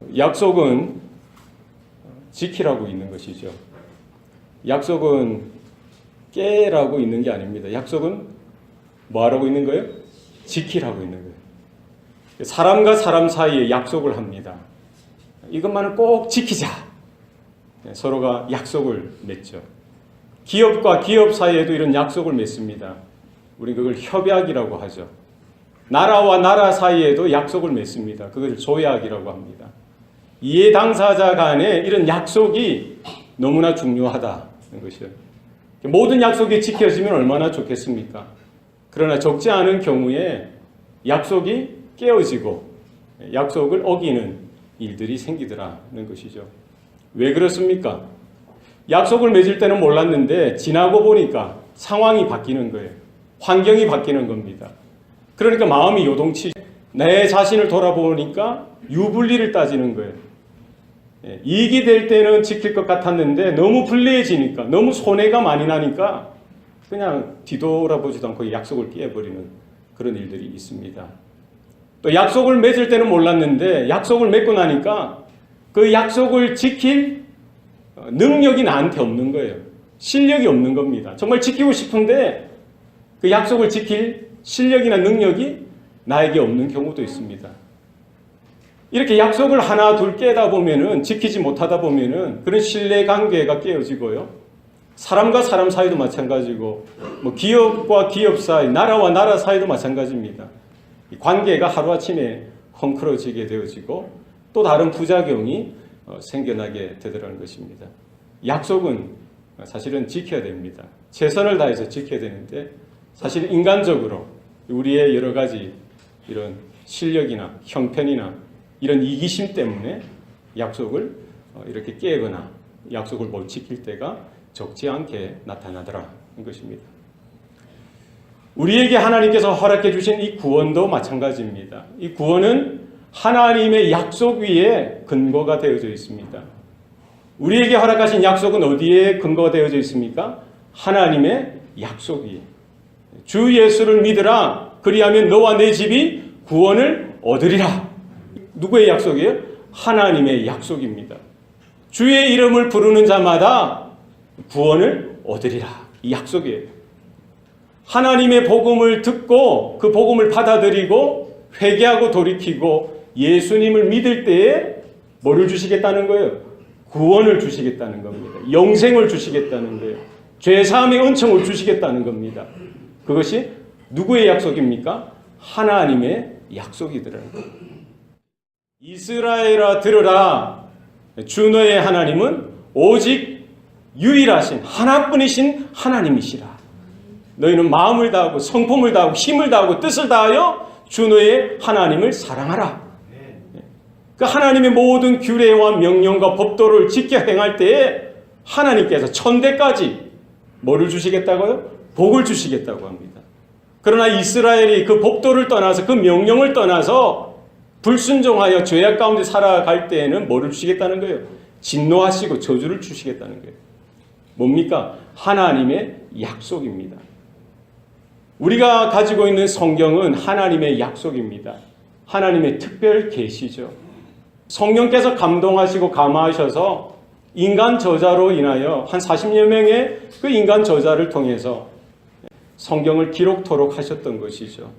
게 약속은 지키라고 있는 것이죠. 약속은 깨라고 있는 게 아닙니다. 약속은 뭐 하라고 있는 거예요? 지키라고 있는 거예요. 사람과 사람 사이에 약속을 합니다. 이것만은 꼭 지키자. 서로가 약속을 맺죠. 기업과 기업 사이에도 이런 약속을 맺습니다. 우리 그걸 협약이라고 하죠. 나라와 나라 사이에도 약속을 맺습니다. 그것을 조약이라고 합니다. 이해 당사자 간에 이런 약속이 너무나 중요하다는 것이죠. 모든 약속이 지켜지면 얼마나 좋겠습니까? 그러나 적지 않은 경우에 약속이 깨어지고 약속을 어기는 일들이 생기더라는 것이죠. 왜 그렇습니까? 약속을 맺을 때는 몰랐는데 지나고 보니까 상황이 바뀌는 거예요. 환경이 바뀌는 겁니다. 그러니까 마음이 요동치죠. 내 자신을 돌아보니까 유불리를 따지는 거예요. 이익이 될 때는 지킬 것 같았는데 너무 불리해지니까, 너무 손해가 많이 나니까 그냥 뒤돌아보지도 않고 약속을 깨버리는 그런 일들이 있습니다. 또 약속을 맺을 때는 몰랐는데 약속을 맺고 나니까 그 약속을 지킬 능력이 나한테 없는 거예요. 실력이 없는 겁니다. 정말 지키고 싶은데 그 약속을 지킬 실력이나 능력이 나에게 없는 경우도 있습니다. 이렇게 약속을 하나 둘 깨다 보면은, 지키지 못하다 보면은 그런 신뢰 관계가 깨어지고요. 사람과 사람 사이도 마찬가지고, 기업과 기업 사이, 나라와 나라 사이도 마찬가지입니다. 이 관계가 하루아침에 헝클어지게 되어지고 또 다른 부작용이 생겨나게 되더라는 것입니다. 약속은 사실은 지켜야 됩니다. 최선을 다해서 지켜야 되는데 사실 인간적으로 우리의 여러 가지 이런 실력이나 형편이나 이런 이기심 때문에 약속을 이렇게 깨거나 약속을 못 지킬 때가 적지 않게 나타나더라는 것입니다. 우리에게 하나님께서 허락해 주신 이 구원도 마찬가지입니다. 이 구원은 하나님의 약속 위에 근거가 되어져 있습니다. 우리에게 허락하신 약속은 어디에 근거가 되어져 있습니까? 하나님의 약속 위에. 주 예수를 믿으라. 그리하면 너와 내 집이 구원을 얻으리라. 누구의 약속이에요? 하나님의 약속입니다. 주의 이름을 부르는 자마다 구원을 얻으리라. 이 약속이에요. 하나님의 복음을 듣고 그 복음을 받아들이고 회개하고 돌이키고 예수님을 믿을 때에 뭐를 주시겠다는 거예요? 구원을 주시겠다는 겁니다. 영생을 주시겠다는 거예요. 죄사함의 은총을 주시겠다는 겁니다. 그것이 누구의 약속입니까? 하나님의 약속이더라고요. 이스라엘아 들으라. 주 너의 하나님은 오직 유일하신 하나뿐이신 하나님이시라. 너희는 마음을 다하고 성품을 다하고 힘을 다하고 뜻을 다하여 주 너의 하나님을 사랑하라. 그 하나님의 모든 규례와 명령과 법도를 지켜 행할 때에 하나님께서 천대까지 뭐를 주시겠다고요? 복을 주시겠다고 합니다. 그러나 이스라엘이 그 법도를 떠나서 그 명령을 떠나서 불순종하여 죄악 가운데 살아갈 때에는 뭐를 주시겠다는 거예요? 진노하시고 저주를 주시겠다는 거예요. 뭡니까? 하나님의 약속입니다. 우리가 가지고 있는 성경은 하나님의 약속입니다. 하나님의 특별 계시죠. 성령께서 감동하시고 감화하셔서 인간 저자로 인하여 한 40여 명의 그 인간 저자를 통해서 성경을 기록토록 하셨던 것이죠.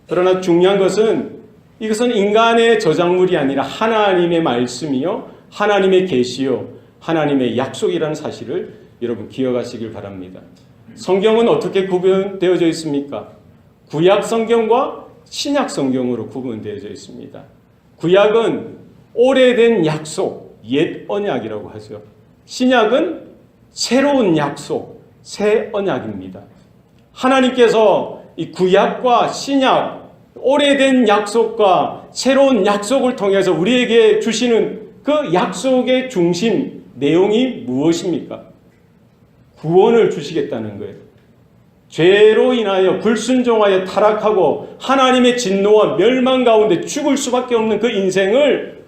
그러나 중요한 것은 이것은 인간의 저작물이 아니라 하나님의 말씀이요, 하나님의 계시요, 하나님의 약속이라는 사실을 여러분 기억하시길 바랍니다. 성경은 어떻게 구분되어져 있습니까? 구약 성경과 신약 성경으로 구분되어져 있습니다. 구약은 오래된 약속, 옛 언약이라고 하죠. 신약은 새로운 약속, 새 언약입니다. 하나님께서 이 구약과 신약, 오래된 약속과 새로운 약속을 통해서 우리에게 주시는 그 약속의 중심, 내용이 무엇입니까? 구원을 주시겠다는 거예요. 죄로 인하여 불순종하여 타락하고 하나님의 진노와 멸망 가운데 죽을 수밖에 없는 그 인생을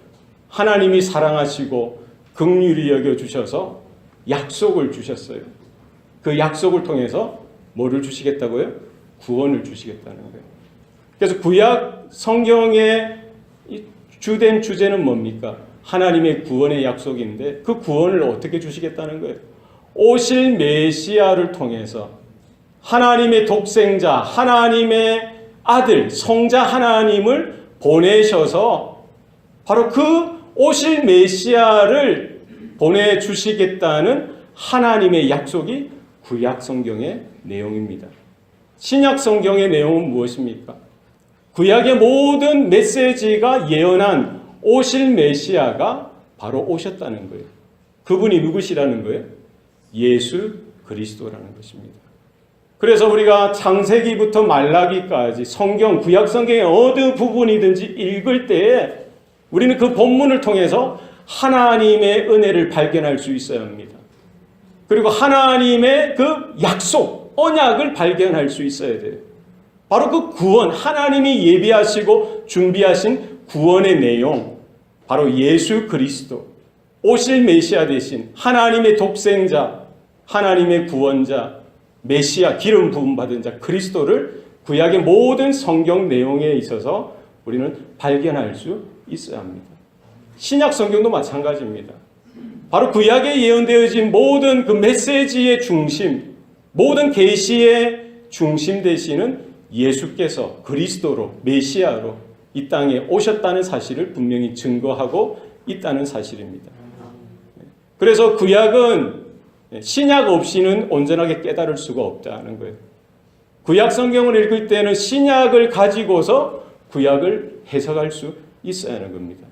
하나님이 사랑하시고 긍휼히 여겨주셔서 약속을 주셨어요. 그 약속을 통해서 뭐를 주시겠다고요? 구원을 주시겠다는 거예요. 그래서 구약 성경의 주된 주제는 뭡니까? 하나님의 구원의 약속인데 그 구원을 어떻게 주시겠다는 거예요? 오실 메시아를 통해서 하나님의 독생자, 하나님의 아들, 성자 하나님을 보내셔서 바로 그 오실 메시아를 보내주시겠다는 하나님의 약속이 구약 성경의 내용입니다. 신약 성경의 내용은 무엇입니까? 구약의 모든 메시지가 예언한 오실 메시아가 바로 오셨다는 거예요. 그분이 누구시라는 거예요? 예수 그리스도라는 것입니다. 그래서 우리가 창세기부터 말라기까지 성경, 구약 성경의 어느 부분이든지 읽을 때에 우리는 그 본문을 통해서 하나님의 은혜를 발견할 수 있어야 합니다. 그리고 하나님의 그 약속, 언약을 발견할 수 있어야 돼요. 바로 그 구원, 하나님이 예비하시고 준비하신 구원의 내용, 바로 예수 그리스도, 오실 메시아 대신 하나님의 독생자, 하나님의 구원자, 메시아, 기름 부음 받은 자 그리스도를 구약의 모든 성경 내용에 있어서 우리는 발견할 수 있어야 합니다. 신약 성경도 마찬가지입니다. 바로 구약에 예언되어진 모든 그 메시지의 중심, 모든 계시의 중심 되시는 예수께서 그리스도로, 메시아로 이 땅에 오셨다는 사실을 분명히 증거하고 있다는 사실입니다. 그래서 구약은 신약 없이는 온전하게 깨달을 수가 없다는 거예요. 구약 성경을 읽을 때는 신약을 가지고서 구약을 해석할 수 있어야 하는 겁니다.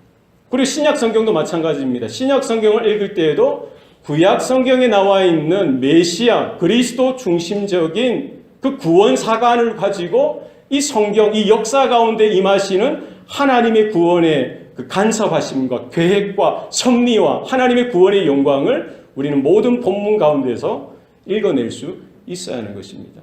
그리고 신약 성경도 마찬가지입니다. 신약 성경을 읽을 때에도 구약 성경에 나와 있는 메시아, 그리스도 중심적인 그 구원 사관을 가지고 이 성경, 이 역사 가운데 임하시는 하나님의 구원의 그 간섭하심과 계획과 섭리와 하나님의 구원의 영광을 우리는 모든 본문 가운데서 읽어낼 수 있어야 하는 것입니다.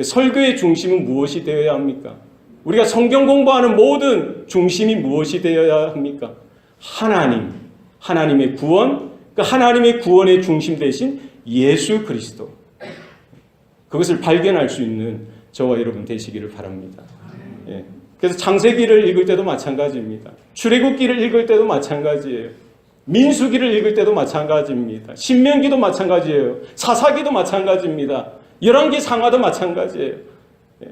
설교의 중심은 무엇이 되어야 합니까? 우리가 성경 공부하는 모든 중심이 무엇이 되어야 합니까? 하나님, 하나님의 구원, 그 하나님의 구원의 중심 대신 예수 그리스도. 그것을 발견할 수 있는 저와 여러분 되시기를 바랍니다. 예. 그래서 창세기를 읽을 때도 마찬가지입니다. 출애굽기를 읽을 때도 마찬가지예요. 민수기를 읽을 때도 마찬가지입니다. 신명기도 마찬가지예요. 사사기도 마찬가지입니다. 열왕기 상하도 마찬가지예요. 예.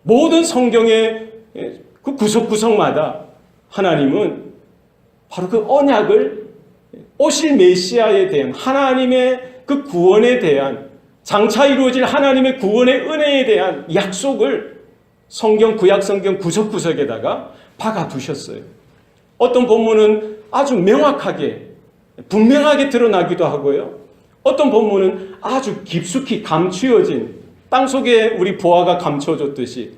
모든 성경의 그 구석구석마다 하나님은 바로 그 언약을 오실 메시아에 대한 하나님의 그 구원에 대한 장차 이루어질 하나님의 구원의 은혜에 대한 약속을 성경, 구약 성경 구석구석에다가 박아두셨어요. 어떤 본문은 아주 명확하게, 분명하게 드러나기도 하고요. 어떤 본문은 아주 깊숙이 감추어진 땅속에 우리 보화가 감춰졌듯이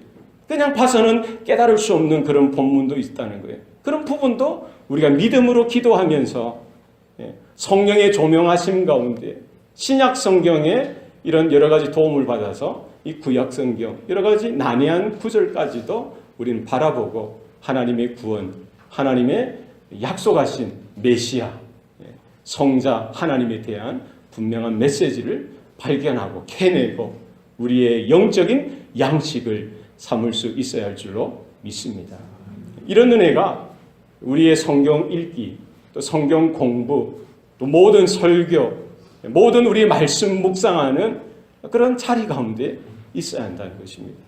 그냥 봐서는 깨달을 수 없는 그런 본문도 있다는 거예요. 그런 부분도 우리가 믿음으로 기도하면서 성령의 조명하심 가운데 신약 성경에 이런 여러 가지 도움을 받아서 이 구약 성경 여러 가지 난해한 구절까지도 우리는 바라보고 하나님의 구원, 하나님의 약속하신 메시아, 성자 하나님에 대한 분명한 메시지를 발견하고 캐내고 우리의 영적인 양식을 삼을 수 있어야 할 줄로 믿습니다. 이런 은혜가 우리의 성경 읽기, 또 성경 공부, 또 모든 설교, 모든 우리의 말씀 묵상하는 그런 자리 가운데 있어야 한다는 것입니다.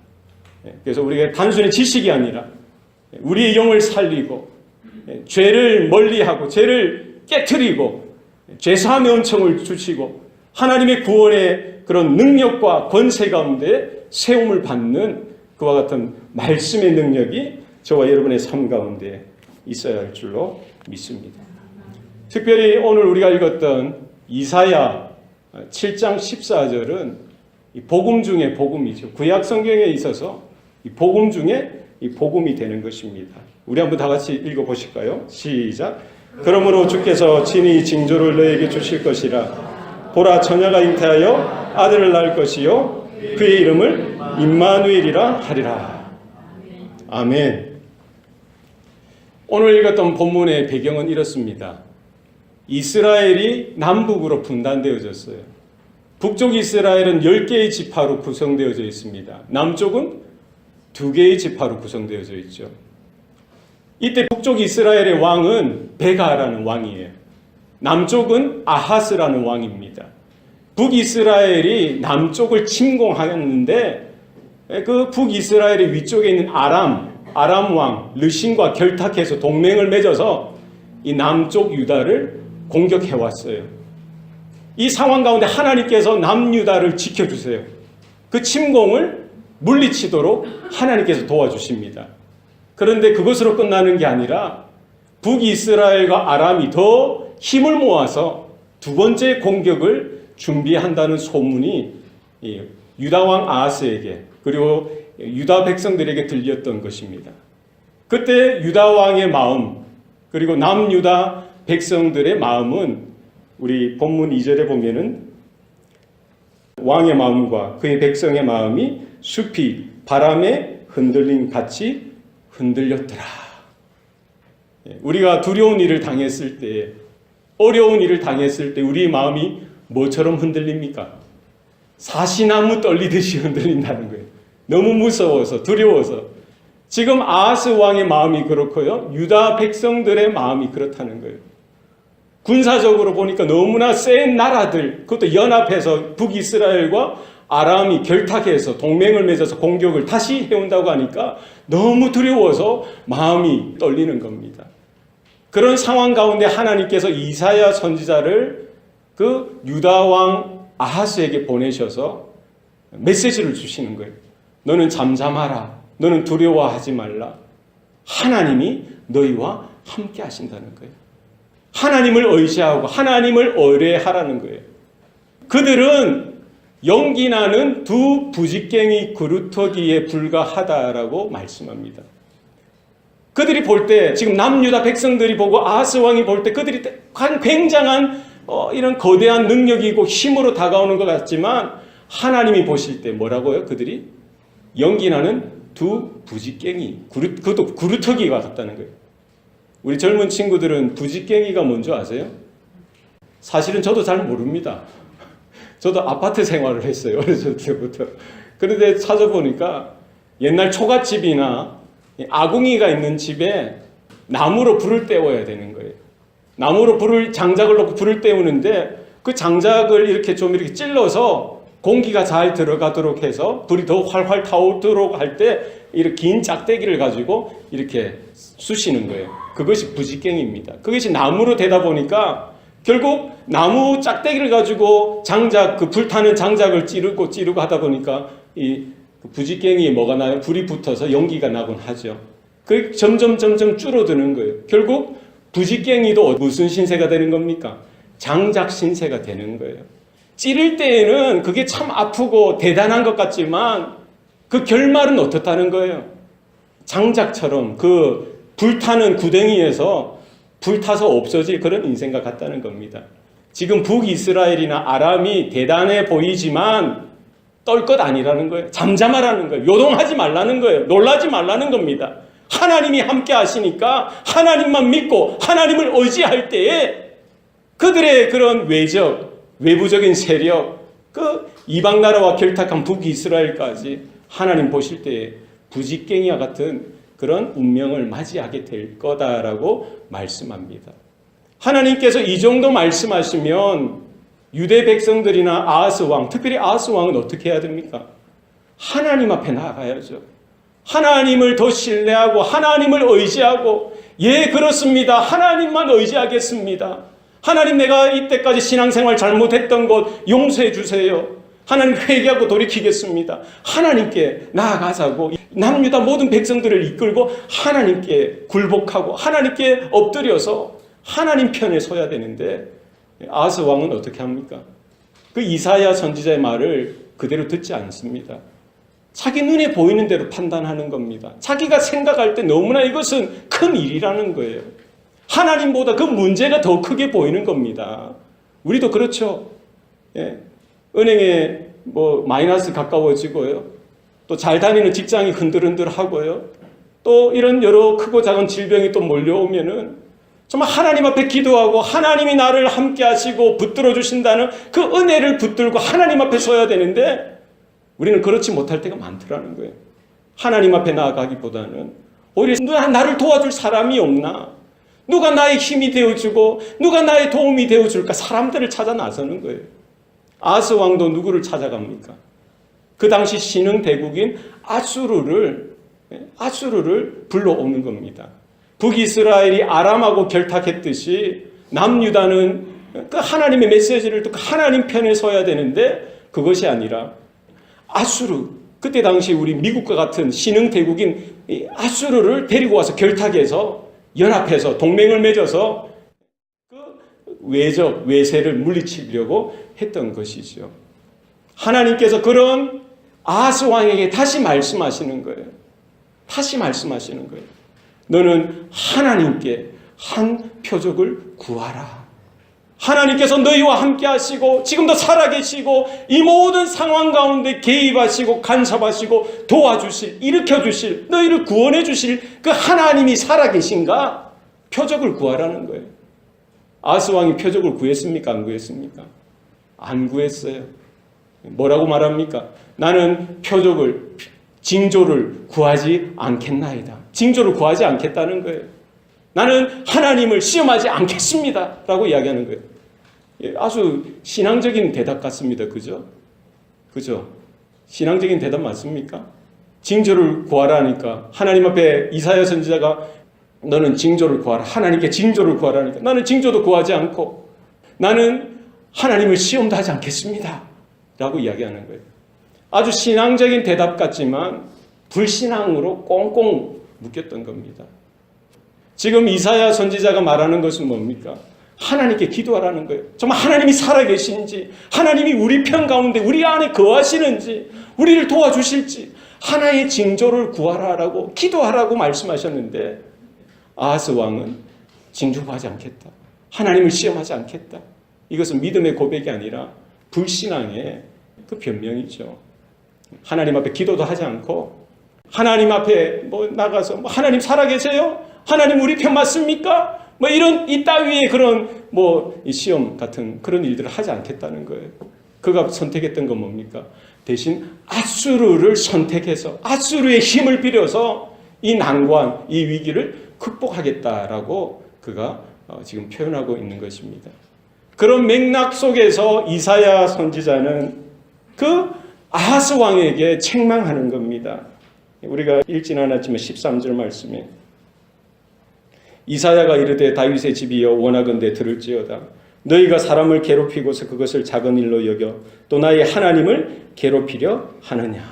그래서 우리가 단순히 지식이 아니라 우리의 영을 살리고 죄를 멀리하고 죄를 깨트리고 죄사함의 은총을 주시고 하나님의 구원의 그런 능력과 권세 가운데 세움을 받는 그와 같은 말씀의 능력이 저와 여러분의 삶 가운데 있어야 할 줄로 믿습니다. 특별히 오늘 우리가 읽었던 이사야 7장 14절은 이 복음 중에 복음이죠. 구약 성경에 있어서 이 복음 중에 이 복음이 되는 것입니다. 우리 한번 다 같이 읽어보실까요? 시작. 그러므로 주께서 친히 징조를 너에게 주실 것이라. 보라, 처녀가 잉태하여 아들을 낳을 것이요 그의 이름을 임마누엘이라 하리라. 아멘. 오늘 읽었던 본문의 배경은 이렇습니다. 이스라엘이 남북으로 분단되어졌어요. 북쪽 이스라엘은 10개의 지파로 구성되어져 있습니다. 남쪽은 2개의 지파로 구성되어져 있죠. 이때 북쪽 이스라엘의 왕은 베가라는 왕이에요. 남쪽은 아하스라는 왕입니다. 북이스라엘이 남쪽을 침공하였는데 그 북이스라엘의 위쪽에 있는 아람 왕 르신과 결탁해서 동맹을 맺어서 이 남쪽 유다를 공격해 왔어요. 이 상황 가운데 하나님께서 남유다를 지켜주세요. 그 침공을 물리치도록 하나님께서 도와주십니다. 그런데 그것으로 끝나는 게 아니라 북이스라엘과 아람이 더 힘을 모아서 두 번째 공격을 준비한다는 소문이 유다왕 아하스에게 그리고 유다 백성들에게 들렸던 것입니다. 그때 유다왕의 마음 그리고 남유다 백성들의 마음은 우리 본문 2절에 보면은 왕의 마음과 그의 백성의 마음이 숲이 바람에 흔들림 같이 흔들렸더라. 우리가 두려운 일을 당했을 때, 어려운 일을 당했을 때 우리 마음이 뭐처럼 흔들립니까? 사시나무 떨리듯이 흔들린다는 거예요. 너무 무서워서, 두려워서. 지금 아하스 왕의 마음이 그렇고요. 유다 백성들의 마음이 그렇다는 거예요. 군사적으로 보니까 너무나 센 나라들, 그것도 연합해서 북이스라엘과 아람이 결탁해서 동맹을 맺어서 공격을 다시 해온다고 하니까 너무 두려워서 마음이 떨리는 겁니다. 그런 상황 가운데 하나님께서 이사야 선지자를 그 유다 왕 아하스에게 보내셔서 메시지를 주시는 거예요. 너는 잠잠하라. 너는 두려워하지 말라. 하나님이 너희와 함께 하신다는 거예요. 하나님을 의지하고 하나님을 의뢰하라는 거예요. 그들은 연기나는 두 부직갱이 그루터기에 불과하다라고 말씀합니다. 그들이 볼 때 지금 남유다 백성들이 보고 아하스 왕이 볼 때 그들이 굉장한 이런 거대한 능력이고 힘으로 다가오는 것 같지만 하나님이 보실 때 뭐라고요? 그들이 연기나는 두 부직갱이 그것도 그루터기가 같다는 거예요. 우리 젊은 친구들은 부직갱이가 뭔지 아세요? 사실은 저도 잘 모릅니다. 저도 아파트 생활을 했어요. 어렸을 때부터. 그런데 찾아보니까 옛날 초가집이나 아궁이가 있는 집에 나무로 불을 때워야 되는 거예요. 나무로 장작을 놓고 불을 때우는데 그 장작을 이렇게 좀 이렇게 찔러서 공기가 잘 들어가도록 해서 불이 더 활활 타오르도록 할 때 이렇게 긴 짝대기를 가지고 이렇게 쑤시는 거예요. 그것이 부직갱이입니다. 그것이 나무로 되다 보니까 결국 나무 짝대기를 가지고 그 불타는 장작을 찌르고 하다 보니까 이 부직갱이에 뭐가 나요? 불이 붙어서 연기가 나곤 하죠. 그 점점 줄어드는 거예요. 결국 부직갱이도 무슨 신세가 되는 겁니까? 장작 신세가 되는 거예요. 찌를 때에는 그게 참 아프고 대단한 것 같지만 그 결말은 어떻다는 거예요? 장작처럼 그 불타는 구덩이에서 불타서 없어질 그런 인생과 같다는 겁니다. 지금 북이스라엘이나 아람이 대단해 보이지만 떨 것 아니라는 거예요. 잠잠하라는 거예요. 요동하지 말라는 거예요. 놀라지 말라는 겁니다. 하나님이 함께 하시니까 하나님만 믿고 하나님을 의지할 때에 그들의 그런 외부적인 세력, 그 이방 나라와 결탁한 북이스라엘까지 하나님 보실 때에 부직갱이와 같은 그런 운명을 맞이하게 될 거다라고 말씀합니다. 하나님께서 이 정도 말씀하시면 유대 백성들이나 아하스 왕, 특별히 아하스 왕은 어떻게 해야 됩니까? 하나님 앞에 나아가야죠. 하나님을 더 신뢰하고 하나님을 의지하고 그렇습니다. 하나님만 의지하겠습니다. 하나님 내가 이때까지 신앙생활 잘못했던 것 용서해 주세요. 하나님 회개하고 돌이키겠습니다. 하나님께 나아가자고 남유다 모든 백성들을 이끌고 하나님께 굴복하고 하나님께 엎드려서 하나님 편에 서야 되는데 아하스 왕은 어떻게 합니까? 그 이사야 선지자의 말을 그대로 듣지 않습니다. 자기 눈에 보이는 대로 판단하는 겁니다. 자기가 생각할 때 너무나 이것은 큰 일이라는 거예요. 하나님보다 그 문제가 더 크게 보이는 겁니다. 우리도 그렇죠. 은행에 마이너스 가까워지고요. 또 잘 다니는 직장이 흔들흔들하고요. 또 이런 여러 크고 작은 질병이 또 몰려오면은 정말 하나님 앞에 기도하고 하나님이 나를 함께 하시고 붙들어 주신다는 그 은혜를 붙들고 하나님 앞에 서야 되는데 우리는 그렇지 못할 때가 많더라는 거예요. 하나님 앞에 나아가기보다는 오히려 누가 나를 도와줄 사람이 없나? 누가 나의 힘이 되어주고 누가 나의 도움이 되어줄까? 사람들을 찾아 나서는 거예요. 아하스 왕도 누구를 찾아갑니까? 그 당시 신흥 대국인 아수르를 불러오는 겁니다. 북이스라엘이 아람하고 결탁했듯이 남유다는 그 하나님의 메시지를 듣고 하나님 편에 서야 되는데 그것이 아니라 아수르, 그때 당시 우리 미국과 같은 신흥 대국인 아수르를 데리고 와서 결탁해서 연합해서 동맹을 맺어서 그 외세를 물리치려고 했던 것이죠. 하나님께서 그런 아하스 왕에게 다시 말씀하시는 거예요. 다시 말씀하시는 거예요. 너는 하나님께 한 표적을 구하라. 하나님께서 너희와 함께 하시고 지금도 살아계시고 이 모든 상황 가운데 개입하시고 간섭하시고 도와주실, 일으켜주실, 너희를 구원해 주실 그 하나님이 살아계신가? 표적을 구하라는 거예요. 아하스 왕이 표적을 구했습니까? 안 구했습니까? 안 구했어요. 뭐라고 말합니까? 나는 표적을, 징조를 구하지 않겠나이다. 징조를 구하지 않겠다는 거예요. 나는 하나님을 시험하지 않겠습니다. 라고 이야기하는 거예요. 아주 신앙적인 대답 같습니다. 그죠? 그죠? 신앙적인 대답 맞습니까? 징조를 구하라 하니까 하나님 앞에 이사야 선지자가 너는 징조를 구하라. 하나님께 징조를 구하라 하니까 나는 징조도 구하지 않고 나는 하나님을 시험도 하지 않겠습니다. 라고 이야기하는 거예요. 아주 신앙적인 대답 같지만 불신앙으로 꽁꽁 묶였던 겁니다. 지금 이사야 선지자가 말하는 것은 뭡니까? 하나님께 기도하라는 거예요. 정말 하나님이 살아계신지, 하나님이 우리 편 가운데 우리 안에 거하시는지, 우리를 도와주실지 하나의 징조를 구하라라고 기도하라고 말씀하셨는데 아하스 왕은 징조하지 않겠다. 하나님을 시험하지 않겠다. 이것은 믿음의 고백이 아니라 불신앙의 그 변명이죠. 하나님 앞에 기도도 하지 않고 하나님 앞에 나가서 하나님 살아계세요? 하나님 우리 편 맞습니까? 이런 이따위의 그런 시험 같은 그런 일들을 하지 않겠다는 거예요. 그가 선택했던 건 뭡니까? 대신 아수르를 선택해서 아수르의 힘을 빌려서 이 난관, 이 위기를 극복하겠다라고 그가 지금 표현하고 있는 것입니다. 그런 맥락 속에서 이사야 선지자는 그 아하스 왕에게 책망하는 겁니다. 우리가 읽지는 않았지만 13절 말씀에 이사야가 이르되 다윗의 집이여 원하건대 들을지어다. 너희가 사람을 괴롭히고서 그것을 작은 일로 여겨 또 나의 하나님을 괴롭히려 하느냐.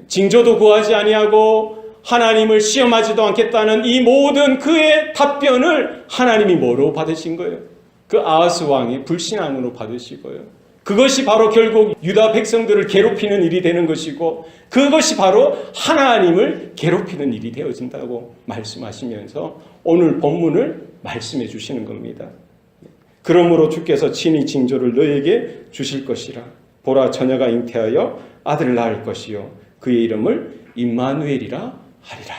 징조도 구하지 아니하고 하나님을 시험하지도 않겠다는 이 모든 그의 답변을 하나님이 뭐로 받으신 거예요? 그 아하스 왕이 불신앙으로 받으시고요. 그것이 바로 결국 유다 백성들을 괴롭히는 일이 되는 것이고 그것이 바로 하나님을 괴롭히는 일이 되어진다고 말씀하시면서 오늘 본문을 말씀해 주시는 겁니다. 그러므로 주께서 친히 징조를 너에게 주실 것이라. 보라 처녀가 잉태하여 아들을 낳을 것이요 그의 이름을 임마누엘이라 하리라.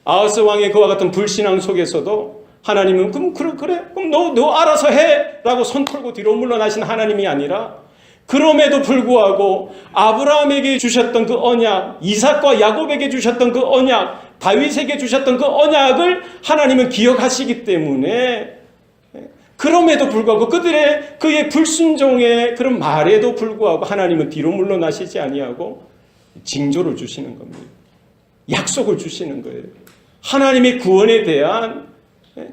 아하스 왕의 그와 같은 불신앙 속에서도 하나님은 그럼 너 알아서 해 라고 손 털고 뒤로 물러나신 하나님이 아니라 그럼에도 불구하고 아브라함에게 주셨던 그 언약, 이삭과 야곱에게 주셨던 그 언약, 다윗에게 주셨던 그 언약을 하나님은 기억하시기 때문에 그럼에도 불구하고 그의 불순종의 그런 말에도 불구하고 하나님은 뒤로 물러나시지 아니하고 징조를 주시는 겁니다. 약속을 주시는 거예요. 하나님의 구원에 대한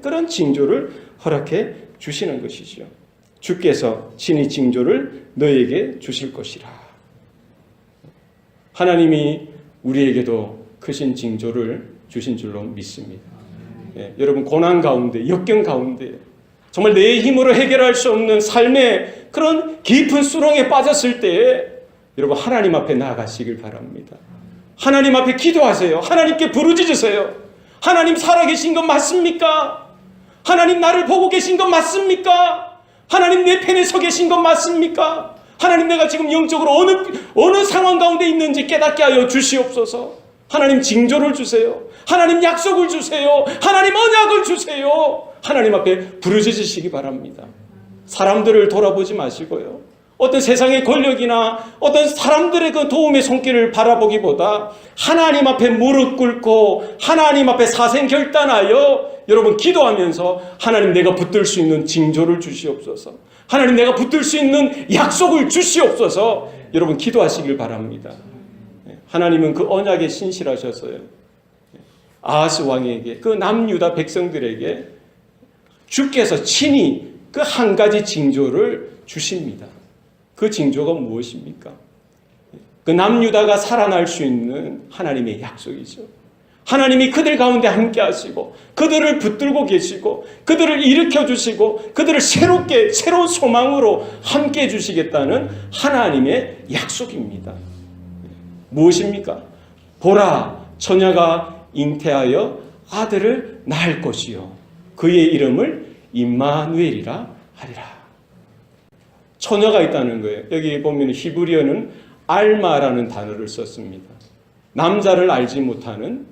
그런 징조를 허락해 주시는 것이죠. 주께서 친히 징조를 너에게 주실 것이라. 하나님이 우리에게도 크신 징조를 주신 줄로 믿습니다. 여러분 고난 가운데, 역경 가운데 정말 내 힘으로 해결할 수 없는 삶의 그런 깊은 수렁에 빠졌을 때에 여러분 하나님 앞에 나아가시길 바랍니다. 하나님 앞에 기도하세요. 하나님께 부르짖으세요. 하나님 살아계신 것 맞습니까? 하나님 나를 보고 계신 것 맞습니까? 하나님 내 편에 서 계신 것 맞습니까? 하나님 내가 지금 영적으로 어느 상황 가운데 있는지 깨닫게 하여 주시옵소서. 하나님 징조를 주세요. 하나님 약속을 주세요. 하나님 언약을 주세요. 하나님 앞에 부르짖으시기 바랍니다. 사람들을 돌아보지 마시고요. 어떤 세상의 권력이나 어떤 사람들의 그 도움의 손길을 바라보기보다 하나님 앞에 무릎 꿇고 하나님 앞에 사생결단하여 여러분 기도하면서 하나님 내가 붙들 수 있는 징조를 주시옵소서. 하나님 내가 붙들 수 있는 약속을 주시옵소서. 여러분 기도하시길 바랍니다. 하나님은 그 언약에 신실하셔서요. 아하스 왕에게 그 남유다 백성들에게 주께서 친히 그 한 가지 징조를 주십니다. 그 징조가 무엇입니까? 그 남유다가 살아날 수 있는 하나님의 약속이죠. 하나님이 그들 가운데 함께 하시고 그들을 붙들고 계시고 그들을 일으켜 주시고 그들을 새로운 소망으로 함께 해 주시겠다는 하나님의 약속입니다. 무엇입니까? 보라, 처녀가 잉태하여 아들을 낳을 것이요 그의 이름을 임마누엘이라 하리라. 처녀가 있다는 거예요. 여기 보면 히브리어는 알마라는 단어를 썼습니다. 남자를 알지 못하는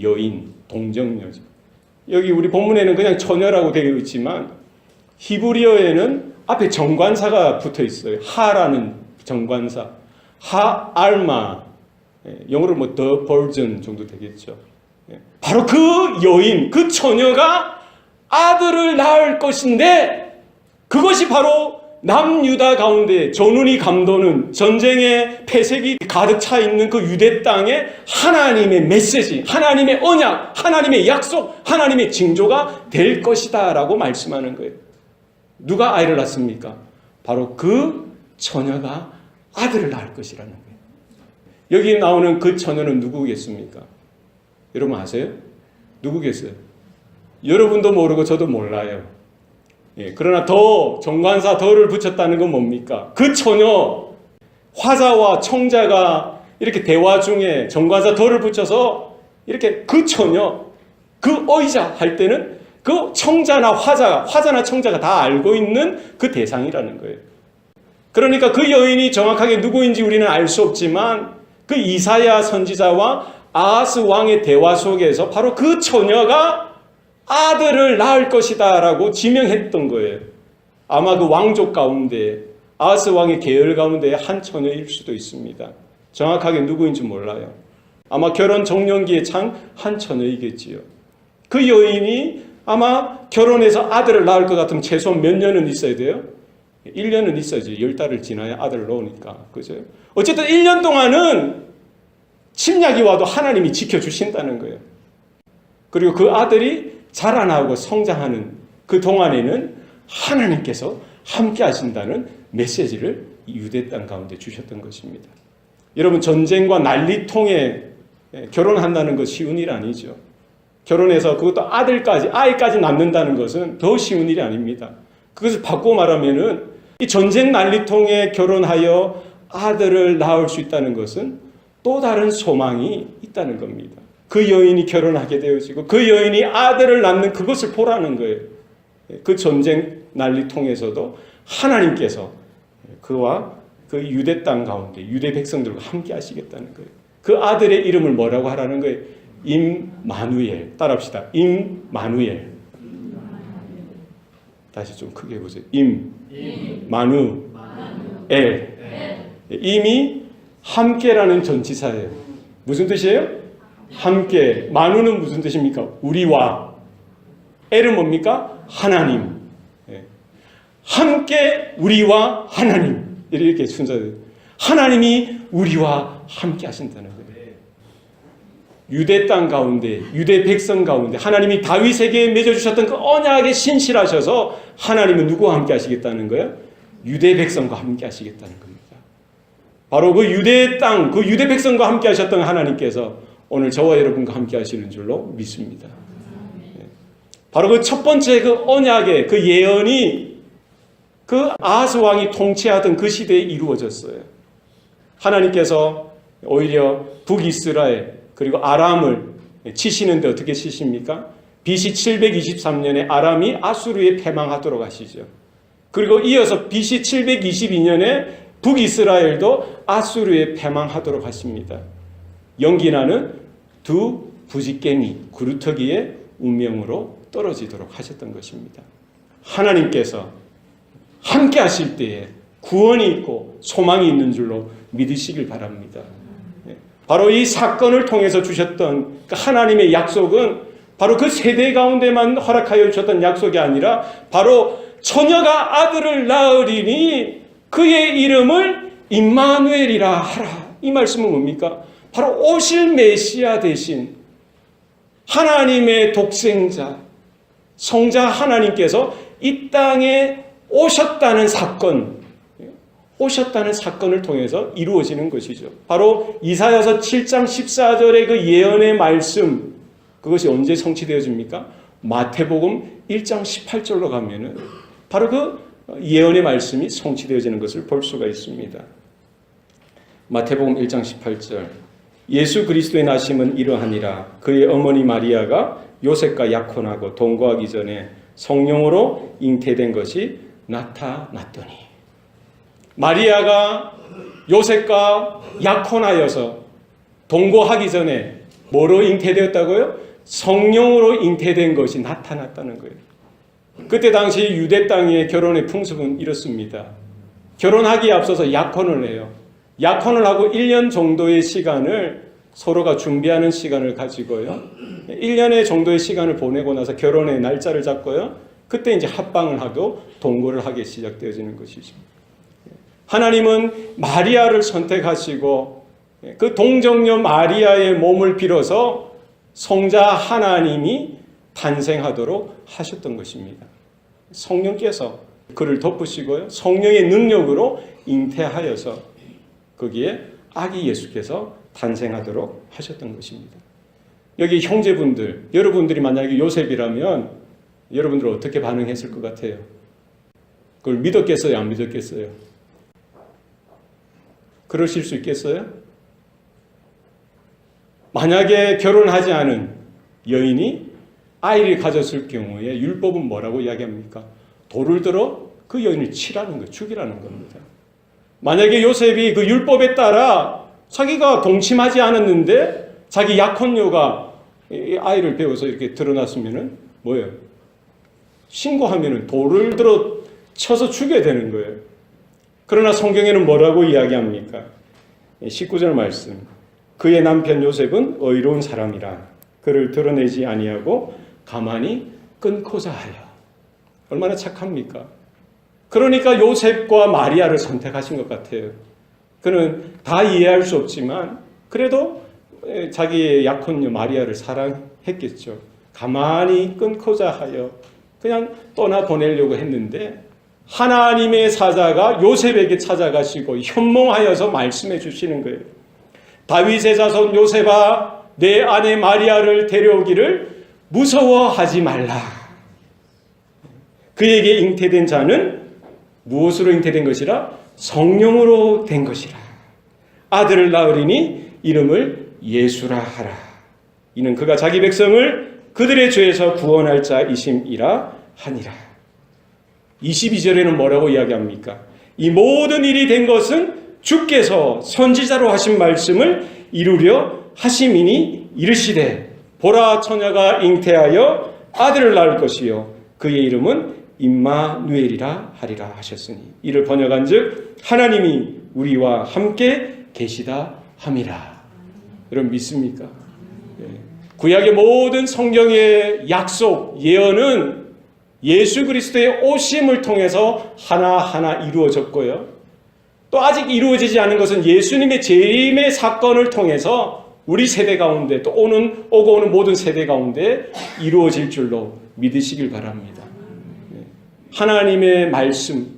여인, 동정녀죠. 여기 우리 본문에는 그냥 처녀라고 되어 있지만 히브리어에는 앞에 정관사가 붙어 있어요. 하라는 정관사. 하 알마. 영어로 뭐 the virgin 정도 되겠죠. 바로 그 여인, 그 처녀가 아들을 낳을 것인데 그것이 바로 남유다 가운데 전운이 감도는 전쟁의 폐색이 가득 차 있는 그 유대 땅에 하나님의 메시지, 하나님의 언약, 하나님의 약속, 하나님의 징조가 될 것이다 라고 말씀하는 거예요. 누가 아이를 낳습니까? 바로 그 처녀가 아들을 낳을 것이라는 거예요. 여기 나오는 그 처녀는 누구겠습니까? 여러분 아세요? 누구겠어요? 여러분도 모르고 저도 몰라요. 그러나 더 정관사 더를 붙였다는 건 뭡니까? 그 처녀 화자와 청자가 이렇게 대화 중에 정관사 더를 붙여서 이렇게 그 처녀 그 의자 할 때는 그 청자나 화자나 청자가 다 알고 있는 그 대상이라는 거예요. 그러니까 그 여인이 정확하게 누구인지 우리는 알 수 없지만 그 이사야 선지자와 아하스 왕의 대화 속에서 바로 그 처녀가 아들을 낳을 것이다 라고 지명했던 거예요. 아마 그 왕족 가운데 아하스 왕의 계열 가운데 한 처녀일 수도 있습니다. 정확하게 누구인지 몰라요. 아마 결혼 정년기에 찬 한 처녀이겠지요. 그 여인이 아마 결혼해서 아들을 낳을 것 같으면 최소한 몇 년은 있어야 돼요? 1년은 있어야지. 10달을 지나야 아들을 낳으니까. 그죠? 어쨌든 1년 동안은 침략이 와도 하나님이 지켜주신다는 거예요. 그리고 그 아들이 자라나고 성장하는 그 동안에는 하나님께서 함께 하신다는 메시지를 유대 땅 가운데 주셨던 것입니다. 여러분 전쟁과 난리통에 결혼한다는 것 쉬운 일 아니죠. 결혼해서 그것도 아이까지 낳는다는 것은 더 쉬운 일이 아닙니다. 그것을 바꾸고 말하면은 이 전쟁 난리통에 결혼하여 아들을 낳을 수 있다는 것은 또 다른 소망이 있다는 겁니다. 그 여인이 결혼하게 되어지고 그 여인이 아들을 낳는 그것을 보라는 거예요. 그 전쟁 난리통에서도 하나님께서 그와 그 유대 땅 가운데 유대 백성들과 함께 하시겠다는 거예요. 그 아들의 이름을 뭐라고 하라는 거예요? 임마누엘. 따라합시다. 임마누엘. 다시 좀 크게 보세요. 임마누엘. 임이 함께라는 전치사예요. 무슨 뜻이에요? 함께. 마누는 무슨 뜻입니까? 우리와. 엘은 뭡니까? 하나님. 함께 우리와 하나님. 이렇게 순서대로. 하나님이 우리와 함께 하신다는 거예요. 유대 땅 가운데, 유대 백성 가운데 하나님이 다윗에게 맺어주셨던 그 언약에 신실하셔서 하나님은 누구와 함께 하시겠다는 거예요? 유대 백성과 함께 하시겠다는 겁니다. 바로 그 유대 땅, 그 유대 백성과 함께 하셨던 하나님께서 오늘 저와 여러분과 함께 하시는 줄로 믿습니다. 바로 그 첫 번째 그 언약의 그 예언이 그 아하스 왕이 통치하던 그 시대에 이루어졌어요. 하나님께서 오히려 북이스라엘 그리고 아람을 치시는데 어떻게 치십니까? BC 723년에 아람이 아수르에 패망하도록 하시죠. 그리고 이어서 BC 722년에 북이스라엘도 아수르에 패망하도록 하십니다. 연기나는 두 부지깽이 구루터기의 운명으로 떨어지도록 하셨던 것입니다. 하나님께서 함께 하실 때에 구원이 있고 소망이 있는 줄로 믿으시길 바랍니다. 바로 이 사건을 통해서 주셨던 하나님의 약속은 바로 그 세대 가운데만 허락하여 주셨던 약속이 아니라 바로 처녀가 아들을 낳으리니 그의 이름을 임마누엘이라 하라. 이 말씀은 뭡니까? 바로 오실 메시아 대신 하나님의 독생자 성자 하나님께서 이 땅에 오셨다는 사건을 통해서 이루어지는 것이죠. 바로 이사야서 7장 14절의 그 예언의 말씀, 그것이 언제 성취되어집니까? 마태복음 1장 18절로 가면은 바로 그 예언의 말씀이 성취되어지는 것을 볼 수가 있습니다. 마태복음 1장 18절, 예수 그리스도의 나심은 이러하니라. 그의 어머니 마리아가 요셉과 약혼하고 동거하기 전에 성령으로 잉태된 것이 나타났더니. 마리아가 요셉과 약혼하여서 동거하기 전에 뭐로 잉태되었다고요? 성령으로 잉태된 것이 나타났다는 거예요. 그때 당시 유대 땅의 결혼의 풍습은 이렇습니다. 결혼하기에 앞서서 약혼을 해요. 약혼을 하고 1년 정도의 시간을 서로가 준비하는 시간을 가지고요. 1년의 정도의 시간을 보내고 나서 결혼의 날짜를 잡고요. 그때 이제 합방을 하고 동거를 하게 시작되어지는 것이죠. 하나님은 마리아를 선택하시고 그 동정녀 마리아의 몸을 빌어서 성자 하나님이 탄생하도록 하셨던 것입니다. 성령께서 그를 덮으시고요. 성령의 능력으로 잉태하여서 거기에 아기 예수께서 탄생하도록 하셨던 것입니다. 여기 형제분들, 여러분들이 만약에 요셉이라면 여러분들 어떻게 반응했을 것 같아요? 그걸 믿었겠어요? 안 믿었겠어요? 그러실 수 있겠어요? 만약에 결혼하지 않은 여인이 아이를 가졌을 경우에 율법은 뭐라고 이야기합니까? 돌을 들어 그 여인을 치라는 거예요. 죽이라는 겁니다. 만약에 요셉이 그 율법에 따라 자기가 동침하지 않았는데 자기 약혼녀가 아이를 배워서 이렇게 드러났으면은 뭐예요? 신고하면은 돌을 들어 쳐서 죽여야 되는 거예요. 그러나 성경에는 뭐라고 이야기합니까? 19절 말씀. 그의 남편 요셉은 의로운 사람이라 그를 드러내지 아니하고 가만히 끊고자 하여. 얼마나 착합니까? 그러니까 요셉과 마리아를 선택하신 것 같아요. 그는 다 이해할 수 없지만 그래도 자기의 약혼녀 마리아를 사랑했겠죠. 가만히 끊고자 하여 그냥 떠나보내려고 했는데 하나님의 사자가 요셉에게 찾아가시고 현몽하여서 말씀해 주시는 거예요. 다윗의 자손 요셉아, 내 아내 마리아를 데려오기를 무서워하지 말라. 그에게 잉태된 자는 무엇으로 잉태된 것이라? 성령으로 된 것이라. 아들을 낳으리니 이름을 예수라 하라. 이는 그가 자기 백성을 그들의 죄에서 구원할 자이심이라 하니라. 22절에는 뭐라고 이야기합니까? 이 모든 일이 된 것은 주께서 선지자로 하신 말씀을 이루려 하심이니 이르시되 보라 처녀가 잉태하여 아들을 낳을 것이요 그의 이름은 임마누엘이라 하리라 하셨으니 이를 번역한즉 하나님이 우리와 함께 계시다 함이라. 여러분 믿습니까? 구약의 모든 성경의 약속, 예언은 예수 그리스도의 오심을 통해서 하나하나 이루어졌고요. 또 아직 이루어지지 않은 것은 예수님의 재림의 사건을 통해서 우리 세대 가운데 또 오고 오는 모든 세대 가운데 이루어질 줄로 믿으시길 바랍니다. 하나님의 말씀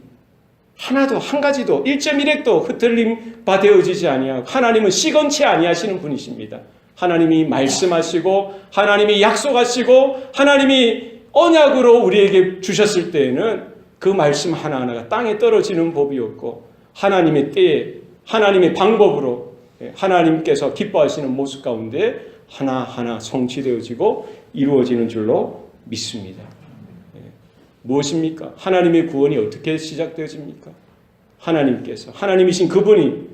하나도 한 가지도 1.1핵도 흐틀림 바 되어지지 아니하고 하나님은 시건치 아니하시는 분이십니다. 하나님이 말씀하시고 하나님이 약속하시고 하나님이 언약으로 우리에게 주셨을 때에는 그 말씀 하나하나가 땅에 떨어지는 법이 없고 하나님의 때에 하나님의 방법으로 하나님께서 기뻐하시는 모습 가운데 하나하나 성취되어지고 이루어지는 줄로 믿습니다. 무엇입니까? 하나님의 구원이 어떻게 시작되어집니까? 하나님께서 하나님이신 그분이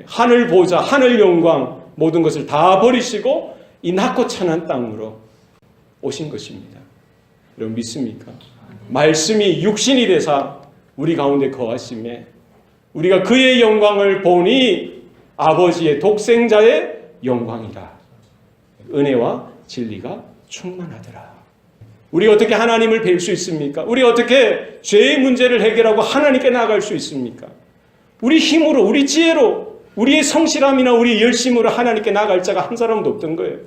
하늘 보좌, 하늘 영광 모든 것을 다 버리시고 이 낮고 천한 땅으로 오신 것입니다. 여러분 믿습니까? 말씀이 육신이 되사 우리 가운데 거하심에 우리가 그의 영광을 보니 아버지의 독생자의 영광이라. 은혜와 진리가 충만하더라. 우리가 어떻게 하나님을 뵐 수 있습니까? 우리가 어떻게 죄의 문제를 해결하고 하나님께 나아갈 수 있습니까? 우리 힘으로, 우리 지혜로, 우리의 성실함이나 우리의 열심으로 하나님께 나아갈 자가 한 사람도 없던 거예요.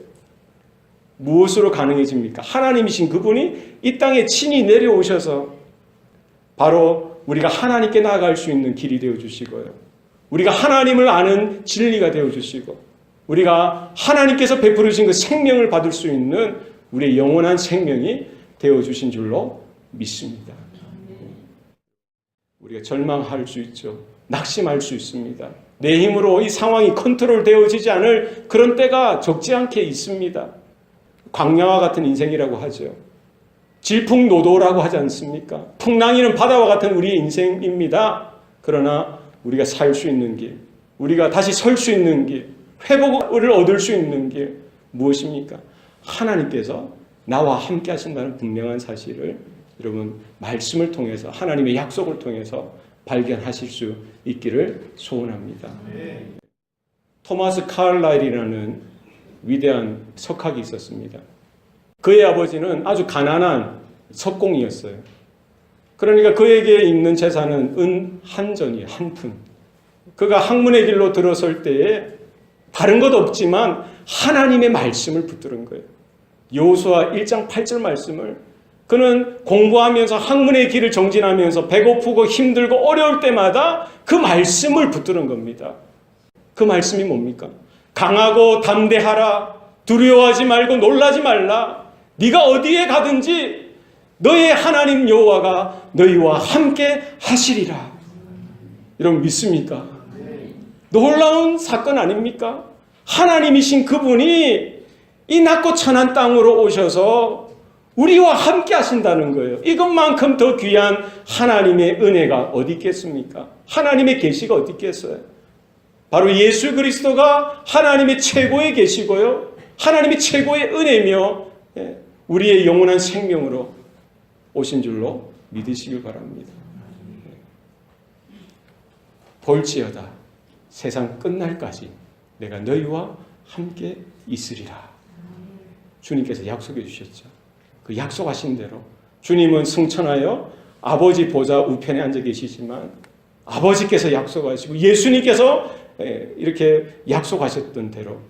무엇으로 가능해집니까? 하나님이신 그분이 이 땅에 친히 내려오셔서 바로 우리가 하나님께 나아갈 수 있는 길이 되어주시고요. 우리가 하나님을 아는 진리가 되어주시고 우리가 하나님께서 베풀으신 그 생명을 받을 수 있는 우리의 영원한 생명이 되어주신 줄로 믿습니다. 우리가 절망할 수 있죠. 낙심할 수 있습니다. 내 힘으로 이 상황이 컨트롤 되어지지 않을 그런 때가 적지 않게 있습니다. 광야와 같은 인생이라고 하죠. 질풍노도라고 하지 않습니까? 풍랑이는 바다와 같은 우리의 인생입니다. 그러나 우리가 살 수 있는 길, 우리가 다시 설 수 있는 길, 회복을 얻을 수 있는 길 무엇입니까? 하나님께서 나와 함께 하신다는 분명한 사실을 여러분 말씀을 통해서 하나님의 약속을 통해서 발견하실 수 있기를 소원합니다. 토마스 카를라일이라는 위대한 석학이 있었습니다. 그의 아버지는 아주 가난한 석공이었어요. 그러니까 그에게 있는 재산은 은 한 전이에요. 한 푼. 그가 학문의 길로 들어설 때에 다른 것 없지만 하나님의 말씀을 붙드는 거예요. 여호수아 1장 8절 말씀을 그는 공부하면서 학문의 길을 정진하면서 배고프고 힘들고 어려울 때마다 그 말씀을 붙드는 겁니다. 그 말씀이 뭡니까? 강하고 담대하라. 두려워하지 말고 놀라지 말라. 네가 어디에 가든지 너의 하나님 여호와가 너희와 함께 하시리라. 여러분 믿습니까? 놀라운 사건 아닙니까? 하나님이신 그분이 이 낮고 천한 땅으로 오셔서 우리와 함께 하신다는 거예요. 이것만큼 더 귀한 하나님의 은혜가 어디 있겠습니까? 하나님의 계시가 어디 있겠어요? 바로 예수 그리스도가 하나님의 최고의 계시고요. 하나님의 최고의 은혜며 우리의 영원한 생명으로 오신 줄로 믿으시길 바랍니다. 볼지어다 세상 끝날까지 내가 너희와 함께 있으리라. 주님께서 약속해 주셨죠. 그 약속하신 대로 주님은 승천하여 아버지 보좌 우편에 앉아 계시지만 아버지께서 약속하시고 예수님께서 이렇게 약속하셨던 대로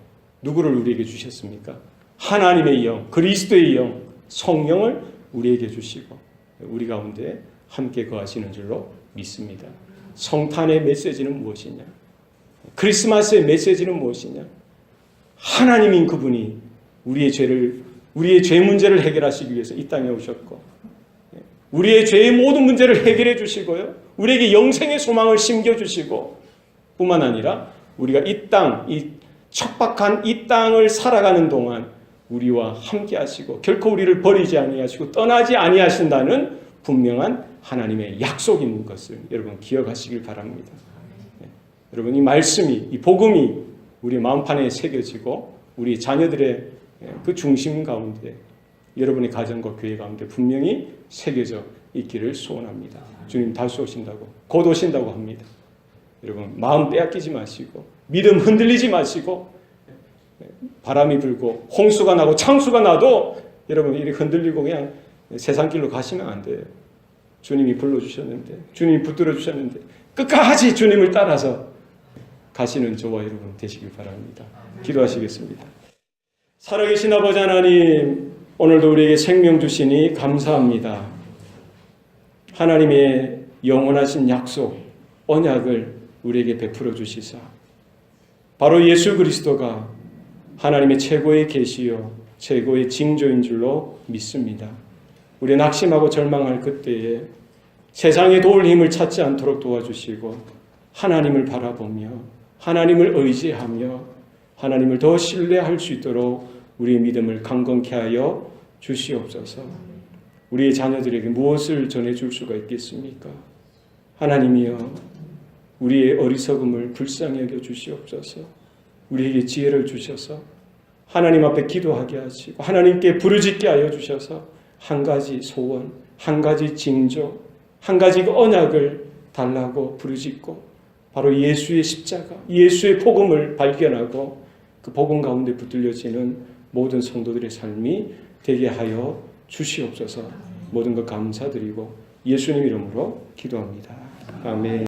누구를 우리에게 주셨습니까? 하나님의 영, 그리스도의 영, 성령을 우리에게 주시고 우리 가운데 함께 거하시는 줄로 믿습니다. 성탄의 메시지는 무엇이냐? 크리스마스의 메시지는 무엇이냐? 하나님인 그분이 우리의 죄 문제를 해결하시기 위해서 이 땅에 오셨고 우리의 죄의 모든 문제를 해결해 주시고요. 우리에게 영생의 소망을 심겨주시고 뿐만 아니라 우리가 이 척박한 이 땅을 살아가는 동안 우리와 함께 하시고 결코 우리를 버리지 아니하시고 떠나지 아니하신다는 분명한 하나님의 약속이 있는 것을 여러분 기억하시길 바랍니다. 여러분 이 말씀이 이 복음이 우리 마음판에 새겨지고 우리 자녀들의 그 중심 가운데 여러분의 가정과 교회 가운데 분명히 새겨져 있기를 소원합니다. 주님 다시 오신다고 곧 오신다고 합니다. 여러분 마음 빼앗기지 마시고 믿음 흔들리지 마시고 바람이 불고 홍수가 나고 창수가 나도 여러분 이렇게 흔들리고 그냥 세상 길로 가시면 안 돼요. 주님이 불러주셨는데 주님이 붙들어 주셨는데 끝까지 주님을 따라서 가시는 저와 여러분 되시길 바랍니다. 기도하시겠습니다. 살아계신 아버지 하나님, 오늘도 우리에게 생명 주시니 감사합니다. 하나님의 영원하신 약속, 언약을 우리에게 베풀어 주시사 바로 예수 그리스도가 하나님의 최고의 계시요 최고의 징조인 줄로 믿습니다. 우리 낙심하고 절망할 그때에 세상에 도울 힘을 찾지 않도록 도와주시고 하나님을 바라보며 하나님을 의지하며 하나님을 더 신뢰할 수 있도록 우리의 믿음을 강건케 하여 주시옵소서. 우리의 자녀들에게 무엇을 전해줄 수가 있겠습니까? 하나님이여 우리의 어리석음을 불쌍히 여겨 주시옵소서. 우리에게 지혜를 주셔서 하나님 앞에 기도하게 하시고 하나님께 부르짖게 하여 주셔서 한 가지 소원, 한 가지 징조, 한 가지 언약을 달라고 부르짖고 바로 예수의 십자가, 예수의 복음을 발견하고 그 복음 가운데 붙들려지는 모든 성도들의 삶이 되게 하여 주시옵소서. 모든 것 감사드리고 예수님 이름으로 기도합니다. 아멘.